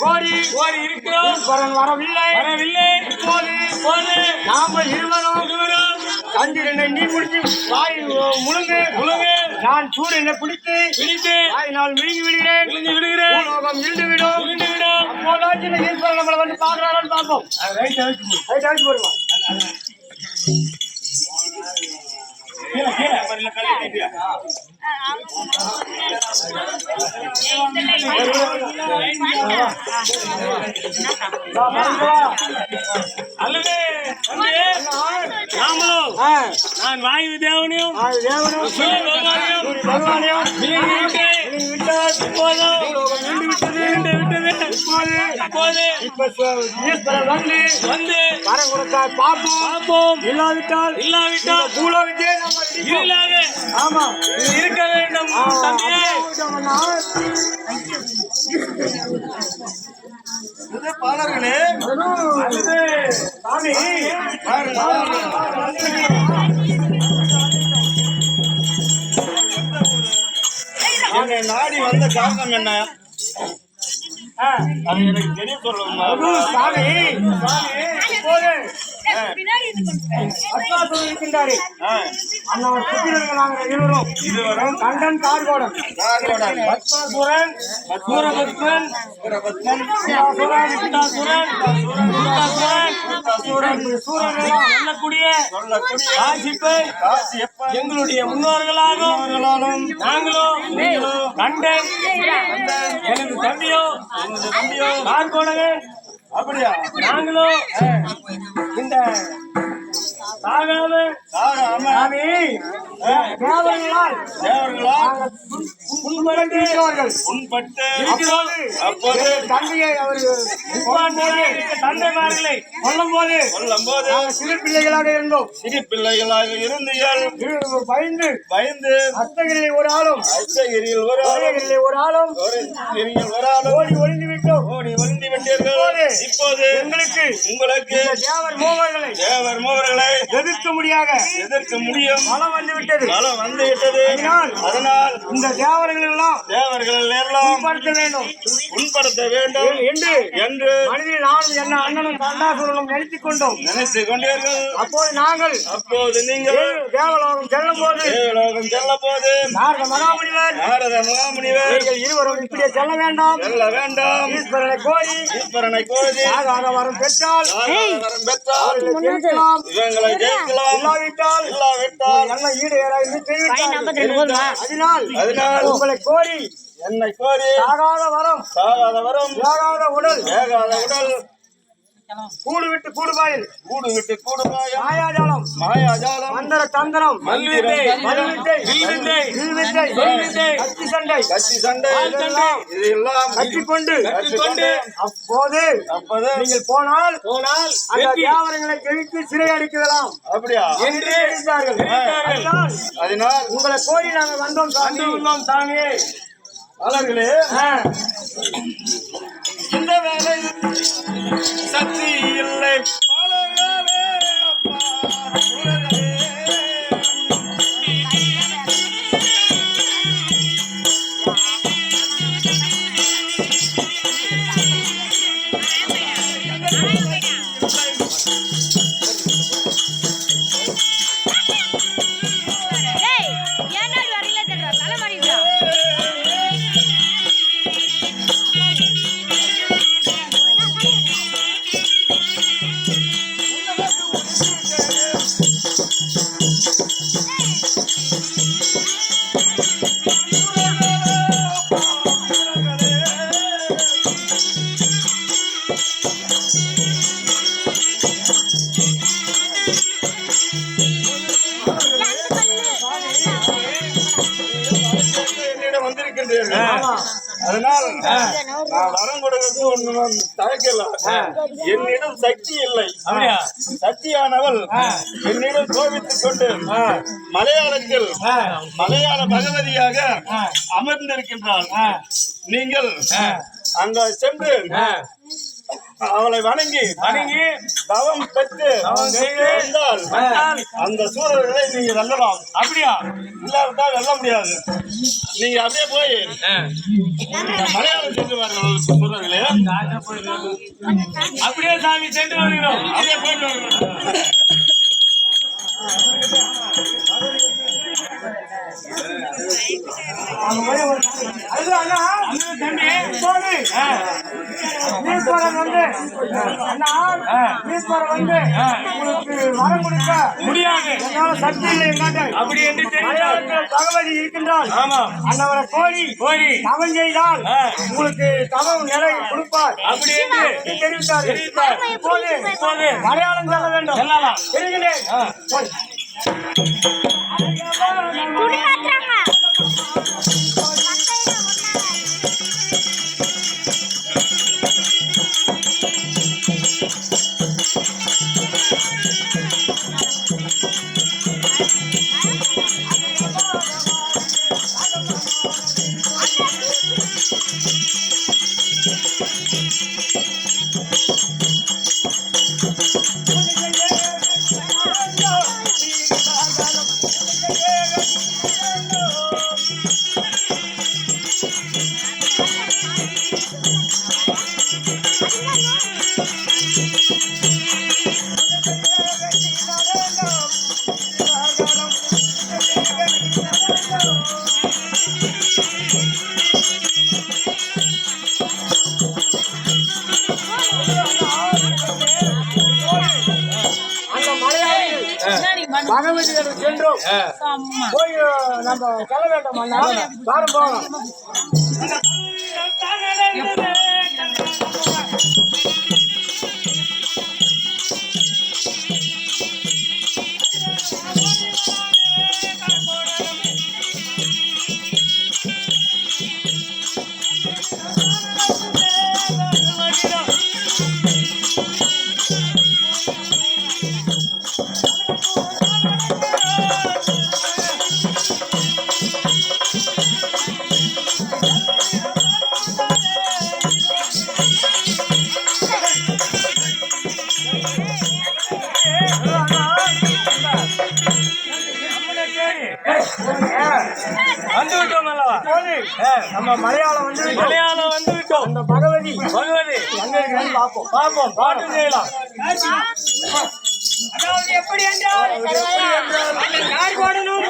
கோரி இருக்கிறோம், வரவில்லை. இப்போது நாம இருவரும் சந்திரனை நீ முடிச்சு வாய் முழுங்கு. நான் சூரியனை பிடித்து வாயினால் விழுங்கி விடுகிறேன். பூலோகம் இருந்துவிடும். அப்போதாச்சும் ஈஸ்வரன் நம்மளை வந்து பார்க்கிறாரான்னு பார்ப்போம். ரைட் போடுவோம். நான் வாயு தேவனையும் வந்து வரம் கொடுத்தால் பார்ப்போம். இல்லாவிட்டால் பூலோகத்தே ஆமா இருக்க வேண்டும். பாலர்களே சாமி என்னை நாடி வந்த காரணம் என்ன? அது எனக்கு தெரிய சொல்லணும். சாமி இருக்கின்றாரு. அண்ணவர் புத்திரர்கள் நாங்கள் இருவரும் கண்டன் கார்கோடன் பத்மசூரன் சூரபத்மன் சொல்லக்கூடிய எங்களுடைய முன்னோர்களாலும் நாங்களும் கண்டன் எனது தம்பியோ கார்கோடகன் அப்படியா நாங்களும் இந்த தந்தைமார்களை கொல்லும் போது சிறு பிள்ளைகளாக இருந்தோம். பயந்து அஸ்தகிரியில் ஒரு ஆளும் ஓடி ஒளிந்து விட்டீர்கள். இப்போது உங்களுக்கு தேவர் மூவர்களை எதிர்க்க முடியும். மலம் வந்து விட்டது. அதனால் இந்த தேவர்கள் எல்லாம் உண்படுத்த வேண்டும் என்று மனிதனில் நானும் என்ன அண்ணனும் கண்டாசுரனும் நினைத்துக் கொண்டீர்கள். அப்போது நீங்கள் தேவலோகம் செல்லும் போது நாரத மகாமுனிவர் இருவரும் இப்படியே செல்ல வேண்டாம். ஈஸ்வரனை கோரி ஆகாத வரம் பெற்றால் இவங்களை ஜெயிக்கலாம். இல்லாவிட்டால் நல்ல அதனால் உங்களை கோரி என்னை ஆகாத வரம் உடல் கூடு விட்டு கூடுபாயில் கூடு விட்டு கூடுபாயம் மாயாஜாலம் மாயாஜாலம் மந்திர தந்திரம் மல்வித்தை, மல்வித்தை, வில்வித்தை, வில்வித்தை, சொல்வித்தை, கத்தி சண்டை கத்தி சண்டை இதெல்லாம் இதெல்லாம் கற்றுக்கொண்டு கற்றுக்கொண்டு அப்போது அப்போது நீங்கள் போனால் போனால் அந்த வெற்றி வியாபாரங்களை ஜெயித்து சிறை அடிக்கலாம் அப்படியா என்று தெரிவித்தார்கள். தெரிவித்தார்கள். அதனால் அதனால் உங்களை கோரி நாங்கள் வந்தோம் சாமி. உள்ளோம் சாமி. மலர்களே ஆ, இந்த வேலை சக்தி இல்லை மலர்களே, அப்பா, மலர்களே. ஏய் ஏன்னா வரல தெரியல தலை மாறிடுறா என்னிடம் வந்திருக்கின்றீர்கள் ஆமா. அதனால் நான் வரம் கொடுக்கிறது ஒன்றும் தயக்கல என்னிடம் சக்தி இல்லை அப்படியா? சக்தியானவள் என்னிடம் கோபித்துக் கொண்டு மலையாளத்தில் மலையாள பகவதியாக அமர்ந்திருக்கின்றாள் நீங்கள் அங்க சென்று அவளை வணங்கி வணங்கி தவம் பெற்று தவம் செய்து வந்தால் அந்த சூழல்களை நீங்க வெல்லலாம். அப்படியா? இல்லாவிட்டால் வெல்ல முடியாது. நீங்க அப்படியே போய் மலையாளம் சென்று வாருங்கள் சூழல்களே. அப்படியே சாமி சென்று வருகிறோம். அப்படியே போயிட்டு வாருங்கள். அது அண்ணா, தம்பி இப்போது ஈஸ்வரன் வந்து அண்ணா, ஈஸ்வரன் வந்து உங்களுக்கு வரம் கொடுக்க முடியாது. என்னால சக்தி இல்லை என்னாட்ட. அப்படி என்று தெரிந்தால் மலையாளத்தில் பகவதி இருக்கின்றால் ஆமா அன்னவரை கோரி கோரி தவம் செய்தால் உங்களுக்கு தவம் நிலை கொடுப்பார் அப்படி என்று தெரிவித்தார். தெரிவித்தார். இப்போது இப்போது மலையாளம் செல்ல வேண்டும். செல்லலாம். தெரிகிறேன். போய். துணி மாத்துறாங்க அந்த மலையாளத்தில் பகவதியிடம் சென்றோம். போய் நம்ம செல்ல வேண்டும் அண்ணா. வாரம் போகலாம். வந்து விட்டோம் அல்லவா? நம்ம மலையாளம் வந்து மலையாளம் வந்து விட்டோம். அந்த பகவதி பகவதி எங்க இருக்கிறான்னு பார்ப்போம். பார்ப்போம், பாட்டு செய்யலாம். அதாவது எப்படி என்றால் யார் பாடணும்?